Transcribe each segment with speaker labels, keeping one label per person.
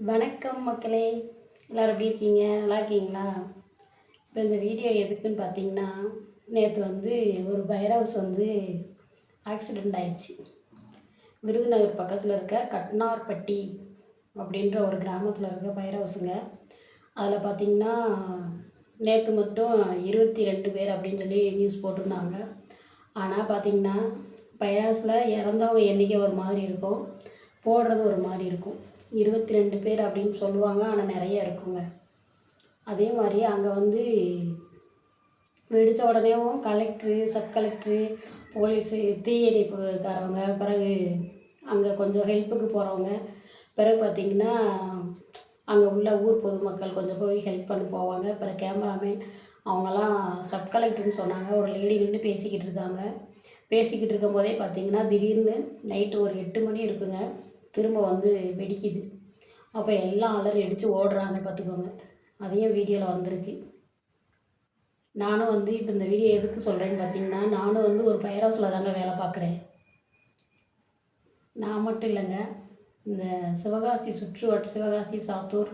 Speaker 1: வணக்கம் மக்களே, எல்லோரும் எப்படி இருக்கீங்க? நல்லா இருக்கீங்களா? இப்போ இந்த வீடியோ எதுக்குன்னு பார்த்தீங்கன்னா, நேற்று ஒரு ஃபயர் ஹவுஸ் ஆக்சிடெண்ட் ஆயிடுச்சு. விருதுநகர் பக்கத்தில் இருக்க கட்னார்பட்டி அப்படின்ற ஒரு கிராமத்தில் இருக்க ஃபயர் ஹவுஸுங்க. அதில் பார்த்தீங்கன்னா, நேற்று மட்டும் 22 பேர் அப்படின்னு சொல்லி நியூஸ் போட்டிருந்தாங்க. ஆனால் பார்த்தீங்கன்னா, ஃபயர் ஹவுஸில் இறந்தவங்க எண்ணிக்கை ஒரு மாதிரி இருக்கும், போடுறது ஒரு மாதிரி இருக்கும். 22 பேர் அப்படின்னு சொல்லுவாங்க, ஆனால் நிறைய இருக்குங்க. அதே மாதிரி அங்கே வெடித்த உடனேவும் கலெக்ட்ரு, சப் கலெக்ட்ரு, போலீஸு, தீயணைப்புக்காரவங்க, பிறகு அங்கே கொஞ்சம் ஹெல்ப்புக்கு போகிறவங்க, பிறகு பார்த்திங்கன்னா அங்கே உள்ள ஊர் பொதுமக்கள் கொஞ்சம் போய் ஹெல்ப் பண்ண போவாங்க. பிறகு கேமராமேன் அவங்கெல்லாம் சப் கலெக்டர்னு சொன்னாங்க. ஒரு லேடி நின்று பேசிக்கிட்டு இருக்காங்க. பேசிக்கிட்டு இருக்கும்போதே பார்த்திங்கன்னா திடீர்னு நைட்டு ஒரு 8 மணி இருக்குங்க, திரும்ப வெடிக்குது. அப்போ எல்லாம் அலறி அடித்து ஓடுறாங்க பார்த்துக்கோங்க. அதையும் வீடியோவில் வந்திருக்கு. நானும் இப்போ இந்த வீடியோ எதுக்கு சொல்கிறேன்னு பார்த்தீங்கன்னா, நானும் ஒரு ஃபயர் ஹவுஸில் தாங்க வேலை பார்க்குறேன். நான் மட்டும் இல்லைங்க, இந்த சிவகாசி சிவகாசி, சாத்தூர்,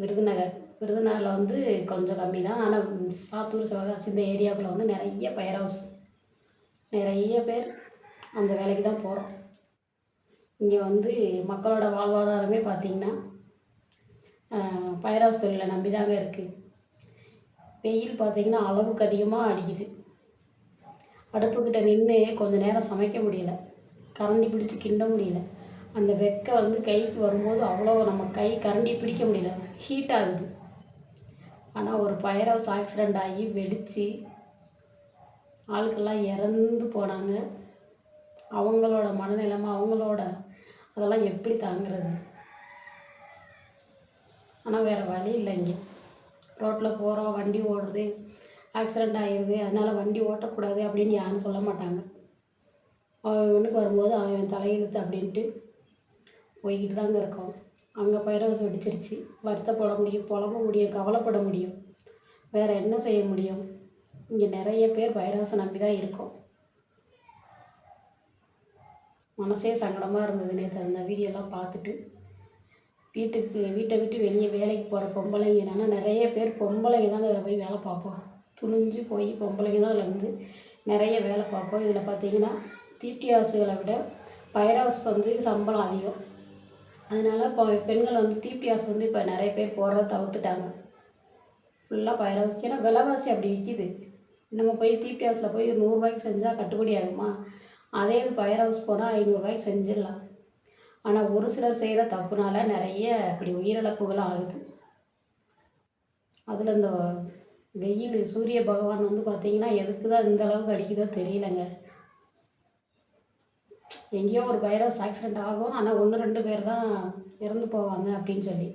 Speaker 1: விருதுநகரில் கொஞ்சம் கம்மி தான். ஆனால் சாத்தூர், சிவகாசி இந்த ஏரியாவுக்குள்ள நிறைய ஃபயர் ஹவுஸ், நிறைய பேர் அந்த வேலைக்கு தான் போகிறோம். இங்கே மக்களோட வாழ்வாதாரமே பார்த்திங்கன்னா ஃபயர் ஹவுஸ் தொழிலை நம்பி தாங்க இருக்குது. வெயில் பார்த்திங்கன்னா அளவுக்கு அதிகமாக அடிக்குது. அடுப்புக்கிட்ட நின்று கொஞ்சம் நேரம் சமைக்க முடியல, கரண்டி பிடிச்சி கிண்ட முடியல. அந்த வெக்கை கைக்கு வரும்போது அவ்வளோ நம்ம கரண்டி பிடிக்க முடியல, ஹீட் ஆகுது. ஆனால் ஒரு ஃபயர் ஹவுஸ் ஆக்சிடெண்ட் ஆகி வெடித்து ஆட்கள்லாம் இறந்து போனாங்க. அவங்களோட மனநிலைமை, அதெல்லாம் எப்படி தாங்கிறது? ஆனால் வேறு வழி இல்லை. இங்கே ரோட்டில் போகிறோம், வண்டி ஓடுறது, ஆக்சிடெண்ட் ஆகிடுது, அதனால் வண்டி ஓட்டக்கூடாது அப்படின்னு யாரும் சொல்ல மாட்டாங்க. அவனுக்கு வரும்போது அவன் தலையெழுத்து அப்படின்ட்டு போய்கிட்டு தாங்க இருக்கோம். அங்கே ஃபயர் ஹவுஸ் வெடிச்சிருச்சு, வருத்தப்பட முடியும், புலம்ப முடியும், கவலைப்பட முடியும், வேறு என்ன செய்ய முடியும்? இங்கே நிறைய பேர் ஃபயர் ஹவுஸை நம்பி தான் இருக்கோம். மனசே சங்கடமாக இருந்தது நேற்று அந்த வீடியோலாம் பார்த்துட்டு. வீட்டை விட்டு வெளியே வேலைக்கு போகிற பொம்பளைங்க, ஆனால் நிறைய பேர் பொம்பளைங்க தாங்க அதில் போய் வேலை பார்ப்போம். துணிஞ்சு போய் பொம்பளைங்க தான் அதில் நிறைய வேலை பார்ப்போம். இதில் பார்த்திங்கன்னா தீப்டி ஹவுஸுகளை விட ஃபயர் ஹவுஸ்க்கு சம்பளம் அதிகம். அதனால் இப்போ பெண்கள் தீப்டி ஹவுஸ் இப்போ நிறைய பேர் போகிறத தவிர்த்துட்டாங்க. ஃபுல்லாக ஃபயர் ஹவுஸ். ஏன்னா விலைவாசி அப்படி விற்கிது. நம்ம போய் தீப்டி ஹவுஸில் போய் 100 ரூபாய்க்கு செஞ்சால் கட்டுப்படி ஆகுமா? அதே இது ஃபயர் ஹவுஸ் போனால் 500 ரூபாய்க்கு செஞ்சிடலாம். ஆனால் ஒரு சிலர் செய்கிற தப்புனால நிறைய இப்படி உயிரிழப்புகள் ஆகுது. அதில் இந்த வெயில், சூரிய பகவான் பார்த்திங்கன்னா எதுக்கு தான் இந்த அளவுக்கு அடிக்குதோ தெரியலங்க. எங்கேயோ ஒரு ஃபயர் ஹவுஸ் ஆக்சிடெண்ட் ஆகும், ஆனால் 1-2 பேர் தான் இறந்து போவாங்க அப்படின்னு சொல்லி.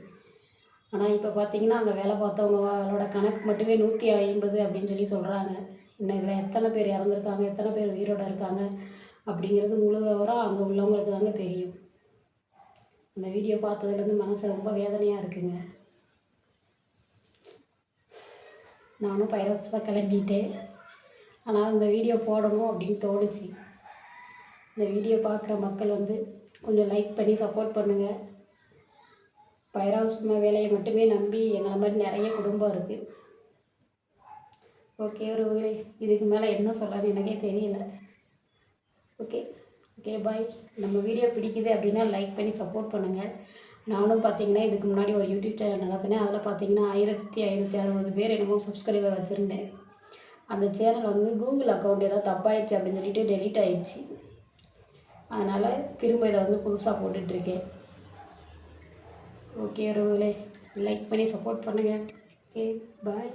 Speaker 1: ஆனால் இப்போ பார்த்திங்கன்னா அங்கே வேலை பார்த்தவங்களோட கணக்கு மட்டுமே 150 அப்படின்னு சொல்லி சொல்கிறாங்க. இன்னும் இதில் எத்தனை பேர் இறந்துருக்காங்க, எத்தனை பேர் உயிரோடு இருக்காங்க அப்படிங்கிறது முழு விவரம் அங்கே உள்ளவங்களுக்கு தாங்க தெரியும். அந்த வீடியோ பார்த்ததுலேருந்து மனசு ரொம்ப வேதனையாக இருக்குங்க. நானும் ஃபயர் ஹவுஸ் தான் கிளம்பிட்டேன். ஆனால் இந்த வீடியோ போடணும் அப்படின்னு தோணுச்சு. இந்த வீடியோ பார்க்குற மக்கள் கொஞ்சம் லைக் பண்ணி சப்போர்ட் பண்ணுங்கள். ஃபயர் ஹவுஸ் வேலையை மட்டுமே நம்பி எங்களை மாதிரி நிறைய குடும்பம் இருக்குது. ஓகே, இதுக்கு மேலே என்ன சொல்லலான்னு எனக்கே தெரியல. Okay bye. நம்ம வீடியோ பிடிக்குது அப்படின்னா லைக் பண்ணி சப்போர்ட் பண்ணுங்கள். நானும் பார்த்திங்கன்னா இதுக்கு முன்னாடி ஒரு யூடியூப் சேனல் நடத்தினேன். அதில் பார்த்திங்கன்னா 1560 பேர் என்னமோ சப்ஸ்கிரைபர் வச்சுருந்தேன். அந்த சேனல் கூகுள் அக்கௌண்ட் ஏதோ தப்பாயிடுச்சு அப்படின்னு சொல்லிட்டு டெலீட் ஆகிடுச்சு. அதனால் திரும்ப இதை புதுசாக போட்டுட்ருக்கேன். ஓகே, லைக் பண்ணி சப்போர்ட் பண்ணுங்கள். Okay bye.